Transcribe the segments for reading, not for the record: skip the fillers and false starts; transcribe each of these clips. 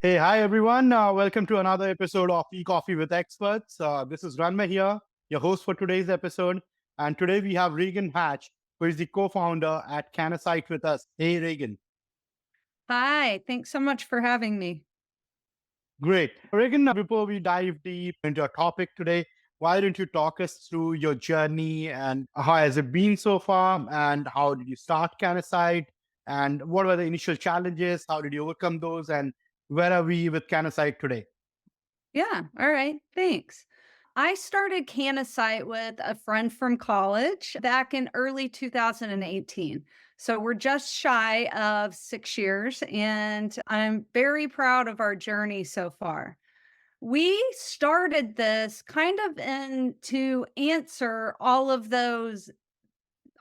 Hey, hi everyone. Welcome to another episode of E-Coffee with Experts. This is Ranmay here, your host for today's episode. And today we have Reagan Hatch, who is the co-founder at CannaSite with us. Hey, Reagan. Hi, thanks so much for having me. Great. Reagan, before we dive deep into our topic today, why don't you talk us through your journey and how has it been so far? And how did you start CannaSite? And what were the initial challenges? How did you overcome those? And where are we with CannaSite today? Yeah, all right, thanks. I started CannaSite with a friend from college back in early 2018. So we're just shy of 6 years, and I'm very proud of our journey so far. We started this kind of in to answer all of those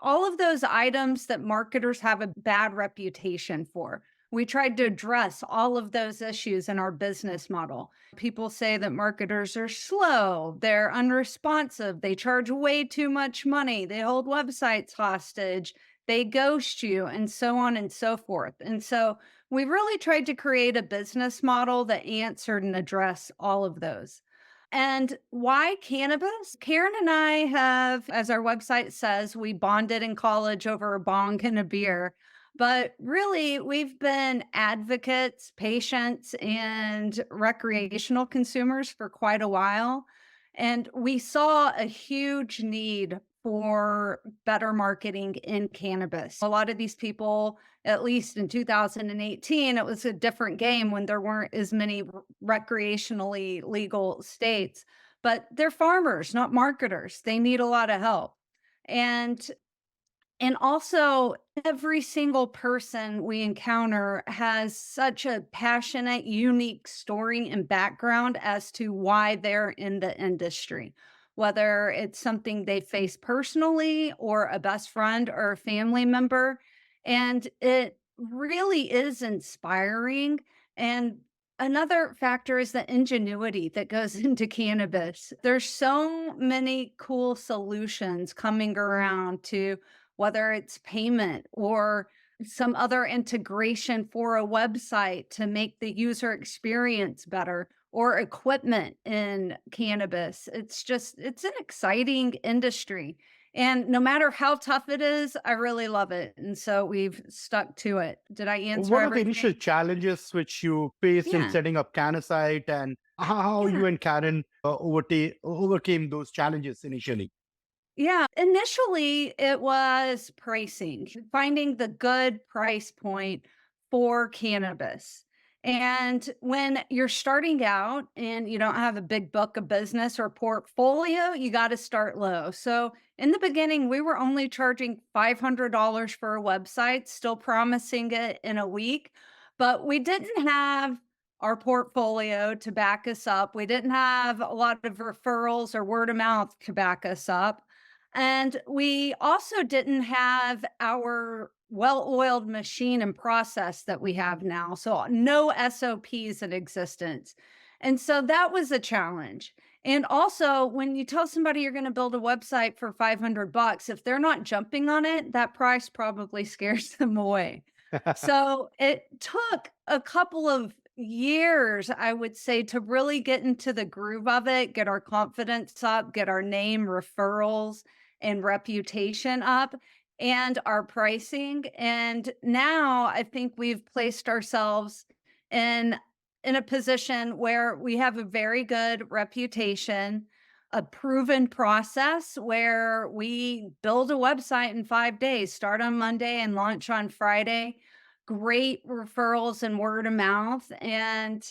items that marketers have a bad reputation for. We tried to address all of those issues in our business model. People say that marketers are slow, they're unresponsive, they charge way too much money, they hold websites hostage, they ghost you, and so on and so forth. And so we really tried to create a business model that answered and addressed all of those. And why cannabis? Karen and I have, as our website says, we bonded in college over a bong and a beer. But really, we've been advocates, patients, and recreational consumers for quite a while. And we saw a huge need for better marketing in cannabis. A lot of these people, at least in 2018, it was a different game when there weren't as many recreationally legal states, but they're farmers, not marketers. They need a lot of help. And and also every single person we encounter has such a passionate, unique story and background as to why they're in the industry. Whether it's something they face personally or a best friend or a family member. And it really is inspiring. And another factor is the ingenuity that goes into cannabis. There's so many cool solutions coming around to whether it's payment or some other integration for a website to make the user experience better or equipment in cannabis. It's an exciting industry. And no matter how tough it is, I really love it. And so we've stuck to it. Did I answer What are the initial everything? challenges which you faced in Yeah. setting up CannaSite and how Yeah. you and Karen overcame those challenges initially? Yeah, initially it was pricing, finding the good price point for cannabis. And when you're starting out and you don't have a big book of business or portfolio, you got to start low. So in the beginning, we were only charging $500 for a website, still promising it in a week, but we didn't have our portfolio to back us up. We didn't have a lot of referrals or word of mouth to back us up. And we also didn't have our well-oiled machine and process that we have now. So no SOPs in existence. And so that was a challenge. And also, when you tell somebody you're going to build a website for 500 bucks, if they're not jumping on it, that price probably scares them away. So it took a couple of years, I would say, to really get into the groove of it, get our confidence up, get our name, referrals, and reputation up, and our pricing. And now I think we've placed ourselves in in a position where we have a very good reputation, a proven process where we build a website in 5 days, start on Monday and launch on Friday. Great referrals and word of mouth and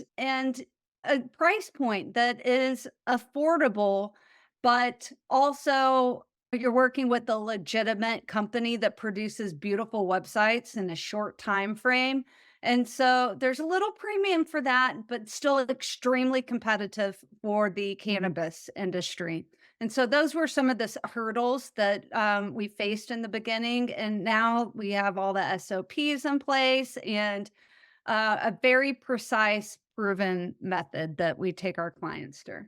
a price point that is affordable, but also you're working with a legitimate company that produces beautiful websites in a short time frame. And so there's a little premium for that, but still extremely competitive for the cannabis industry. And so those were some of the hurdles that we faced in the beginning. And now we have all the SOPs in place and a very precise, proven method that we take our clients through.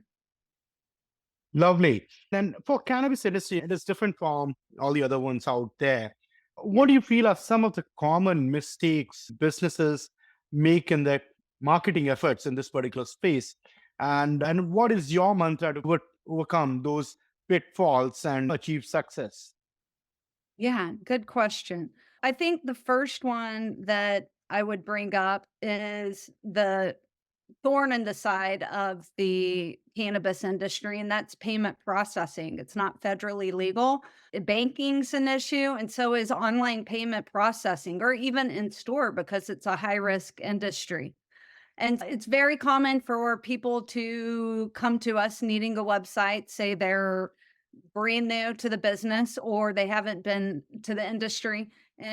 Lovely. Then for cannabis industry, it is different from all the other ones out there. What Yeah. do you feel are some of the common mistakes businesses make in their marketing efforts in this particular space? And what is your mantra to overcome those pitfalls and achieve success? Yeah, good question. I think the first one that I would bring up is the thorn in the side of the cannabis industry, and that's payment processing. It's not federally legal. Banking's an issue, and so is online payment processing, or even in store because it's a high risk industry. And it's very common for people to come to us needing a website, say they're brand new to the business or they haven't been to the industry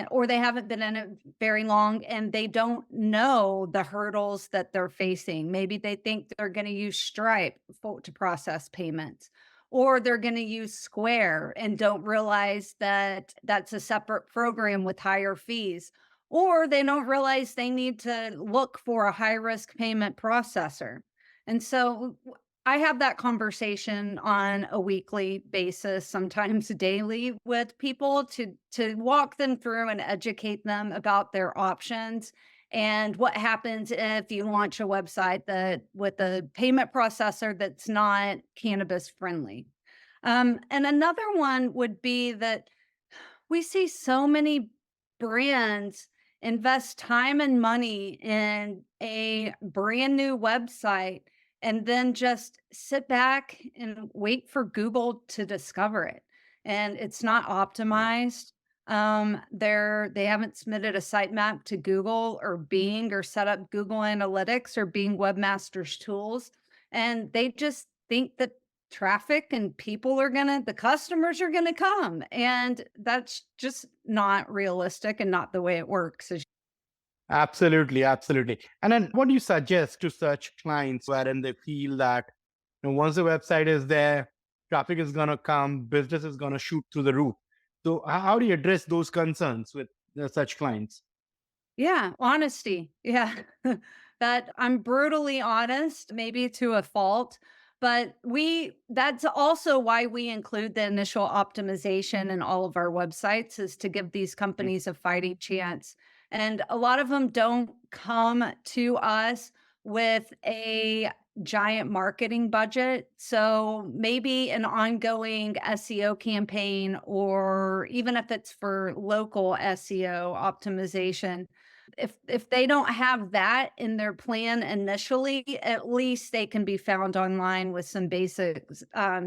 or they haven't been in it very long and they don't know the hurdles that they're facing. Maybe they think they're going to use Stripe to process payments or they're going to use Square and don't realize that that's a separate program with higher fees. Or they don't realize they need to look for a high risk payment processor. And so I have that conversation on a weekly basis, sometimes daily with people to walk them through and educate them about their options and what happens if you launch a website that with a payment processor that's not cannabis friendly. And another one would be that we see so many brands invest time and money in a brand new website and then just sit back and wait for Google to discover it. And it's not optimized. They haven't submitted a sitemap to Google or Bing or set up Google Analytics or Bing Webmasters tools. And they just think that traffic and the customers are gonna come, and that's just not realistic and not the way it works. Absolutely, absolutely. And then what do you suggest to such clients wherein they feel that once the website is there, traffic is going to come, business is going to shoot through the roof? So, how do you address those concerns with such clients? Yeah, honesty. Yeah. That I'm brutally honest, maybe to a fault, but that's also why we include the initial optimization in all of our websites is to give these Mm. companies a fighting chance. And a lot of them don't come to us with a giant marketing budget. So maybe an ongoing SEO campaign, or even if it's for local SEO optimization, if they don't have that in their plan initially, at least they can be found online with some basic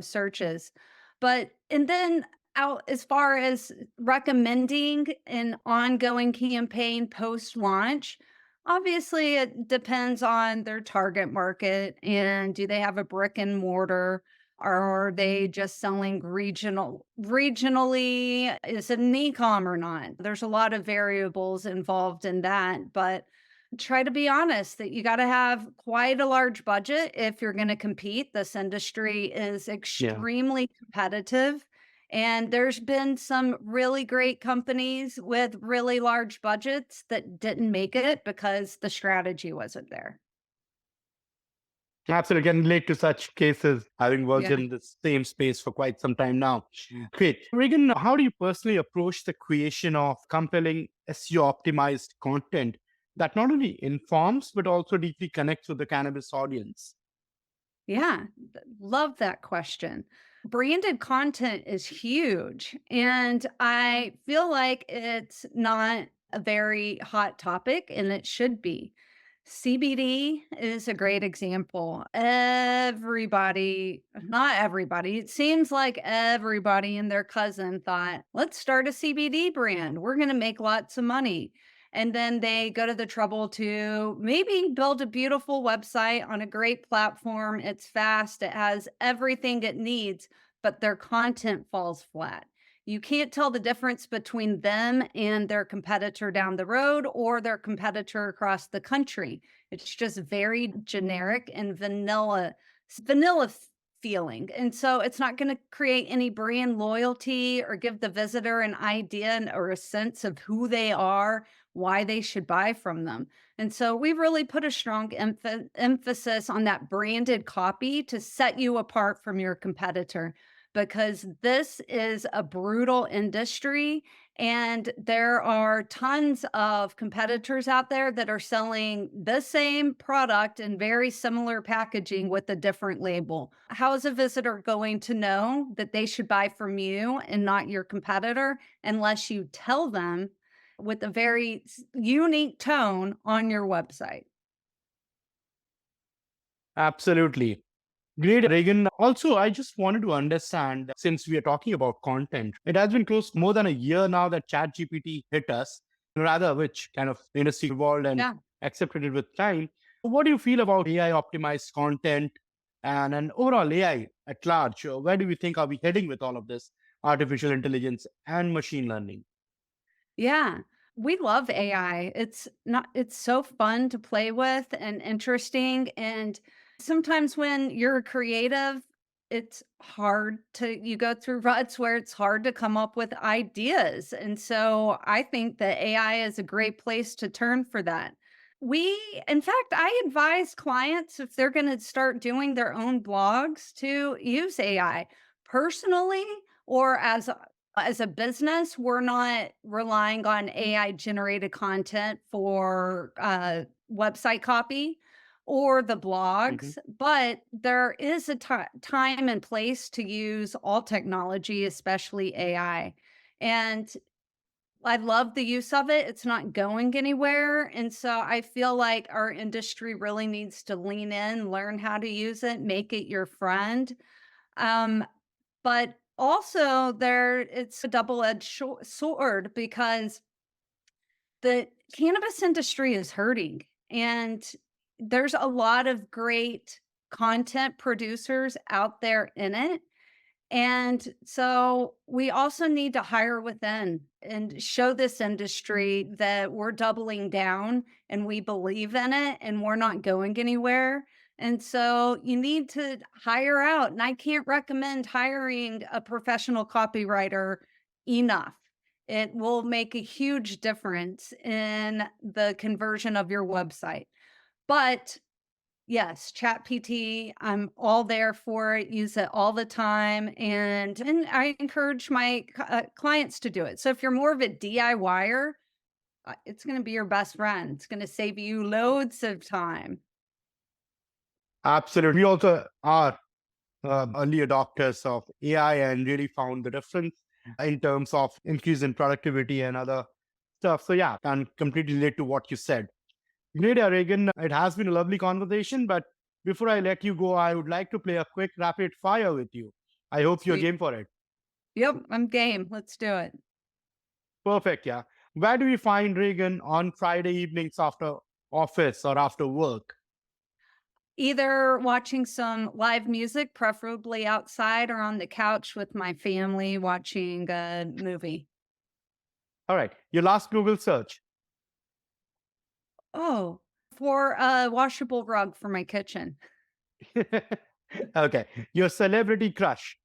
searches. But and then out as far as recommending an ongoing campaign post launch, obviously it depends on their target market and do they have a brick and mortar, or are they just selling regionally? Is it an e-com or not? There's a lot of variables involved in that, but try to be honest that you got to have quite a large budget if you're going to compete. This industry is Yeah. extremely competitive. And there's been some really great companies with really large budgets that didn't make it because the strategy wasn't there. Absolutely, can relate to such cases, having worked Yeah. in the same space for quite some time now. Great. Regan, how do you personally approach the creation of compelling SEO optimized content that not only informs but also deeply connects with the cannabis audience? Yeah, love that question. Branded content is huge, and I feel like it's not a very hot topic, and it should be. CBD is a great example. Not everybody, it seems like everybody and their cousin thought, let's start a CBD brand. We're going to make lots of money. And then they go to the trouble to maybe build a beautiful website on a great platform. It's fast, it has everything it needs, but their content falls flat. You can't tell the difference between them and their competitor down the road or their competitor across the country. It's just very generic and vanilla feeling. And so it's not going to create any brand loyalty or give the visitor an idea or a sense of who they are, why they should buy from them. And so we really put a strong emphasis on that branded copy to set you apart from your competitor. because this is a brutal industry and there are tons of competitors out there that are selling the same product in very similar packaging with a different label. How is a visitor going to know that they should buy from you and not your competitor unless you tell them with a very unique tone on your website? Absolutely. Great, Reagan. Also, I just wanted to understand, since we are talking about content, it has been close to more than a year now that ChatGPT hit us, rather, which kind of industry evolved and Yeah. accepted it with time. What do you feel about AI optimized content and overall AI at large? Where do we think are we heading with all of this artificial intelligence and machine learning? Yeah. We love AI. It's so fun to play with and interesting. And sometimes when you're a creative, it's hard to you go through ruts where it's hard to come up with ideas. And so I think that AI is a great place to turn for that. We, in fact, I advise clients if they're going to start doing their own blogs to use AI personally or as a business, we're not relying on AI generated content for website copy or the Mhm. blogs, but there is a time and place to use all technology, especially AI. And I love the use of it. It's not going anywhere. And so I feel like our industry really needs to lean in, learn how to use it, make it your friend. Um, but also there it's a double-edged sword because the cannabis industry is hurting and there's a lot of great content producers out there in it. And so we also need to hire within and show this industry that we're doubling down and we believe in it and we're not going anywhere. And so you need to hire out. And I can't recommend hiring a professional copywriter enough. It will make a huge difference in the conversion of your website. But yes, ChatGPT, I'm all there for it, use it all the time, and I encourage my clients to do it. So if you're more of a DIYer, it's gonna be your best friend. It's gonna save you loads of time. Absolutely. We also are early adopters of AI and really found the difference in terms of increase in productivity and other stuff. So yeah, can completely relate to what you said. Great, Reagan. It has been a lovely conversation, but before I let you go, I would like to play a quick rapid fire with you. I hope you're Sweet. game for it. Yep, I'm game. Let's do it. Perfect, yeah. Where do we find Reagan on Friday evenings after office or after work? Either watching some live music, preferably outside, or on the couch with my family watching a movie. All right. Your last Google search. Oh, for a washable rug for my kitchen. Okay. Your celebrity crush.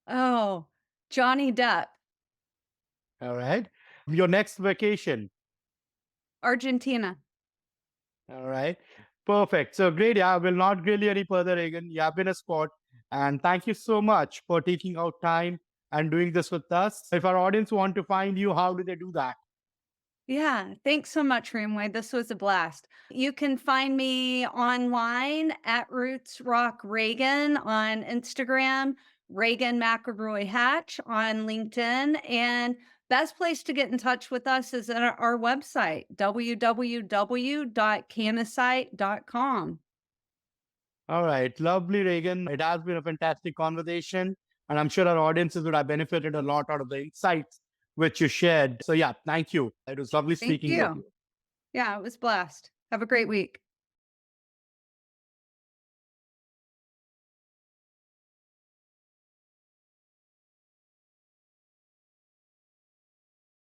Oh, Johnny Depp, All right. Your next vacation. Argentina. All right. Perfect. So great. Yeah, I will not grill you any further, Reagan. You have been a sport. And thank you so much for taking out time and doing this with us. If our audience want to find you, how do they do that? Yeah, thanks so much, Ranmay. This was a blast. You can find me online at Roots Rock Reagan on Instagram, Reagan McElroy Hatch on LinkedIn, and best place to get in touch with us is at our website, www.cannasite.com. All right. Lovely, Reagan. It has been a fantastic conversation. And I'm sure our audiences would have benefited a lot out of the insights which you shared. So yeah, thank you. It was lovely Thank speaking with you. you. Yeah, it was blast. Have a great week.